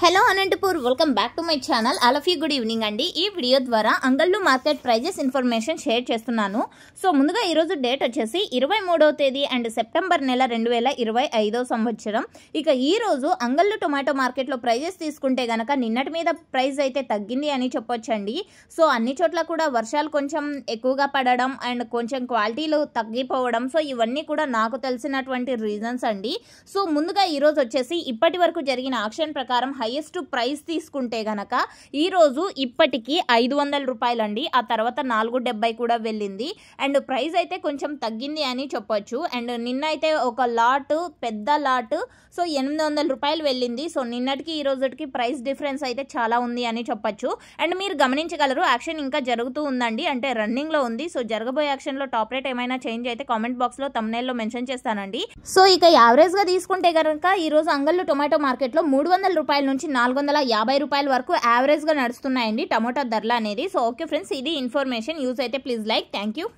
Hello Anantapur, welcome back to my channel. All of you good evening అండి. ఈ video ద్వారా అంగళ్ళు మార్కెట్ ప్రైజెస్ ఇన్ఫర్మేషన్ షేర్ చేస్తున్నాను. So ముందుగా ఈరోజు డేట్ వచ్చేసి 23వ తేదీ అండ్ సెప్టెంబర్ నెల 2025 సంవత్సరం. ఇక ఈ రోజు అంగళ్ళు టొమాటో మార్కెట్లో ప్రైజెస్ తీసుకుంటే గనక నిన్నటి మీద ప్రైస్ అయితే తగ్గింది అని చెప్పొచ్చండి. సో అన్ని చోట్ల కూడా వర్షాలు కొంచెం ఎక్కువగా పడడం అండ్ కొంచెం క్వాలిటీలు తగ్గిపోవడం, సో ఇవన్నీ కూడా నాకు తెలిసినటువంటి రీజన్స్ అండి. సో ముందుగా ఈరోజు వచ్చేసి ఇప్పటి వరకు జరిగిన ఆక్షన్ ప్రకారం హైయెస్ట్ ప్రైస్ తీసుకుంటే గనక ఈ రోజు ఇప్పటికి 500 రూపాయలండి. ఆ తర్వాత 470 కూడా వెళ్ళింది అండ్ ప్రైస్ అయితే కొంచెం తగ్గింది అని చెప్పొచ్చు. అండ్ నిన్న అయితే ఒక లాట్, పెద్ద లాట్, సో 800 రూపాయలు వెళ్ళింది. సో నిన్నటికి ఈ రోజుకి ప్రైస్ డిఫరెన్స్ అయితే చాలా ఉంది అని చెప్పొచ్చు. అండ్ మీరు గమనించగలరు, యాక్షన్ ఇంకా జరుగుతూ ఉందండి, అంటే రన్నింగ్ లో ఉంది. సో జరగబోయే యాక్షన్ లో టాప్ రేట్ ఏమైనా చేంజ్ అయితే కామెంట్ బాక్స్ లో thumbnail లో మెన్షన్ చేస్తానండి. సో ఇక యావరేజ్ గా తీసుకుంటే కనుక ఈ రోజు అంగళ్ళు టొమాటో మార్కెట్ లో 300 రూపాయల నుంచి 450 రూపాయల వరకు యావరేజ్ గా నడుస్తున్నాయండి టమోటా ధరలు అనేది. సో ఓకే ఫ్రెండ్స్, ఇది ఇన్ఫర్మేషన్. యూజ్ అయితే ప్లీజ్ లైక్. Thank you.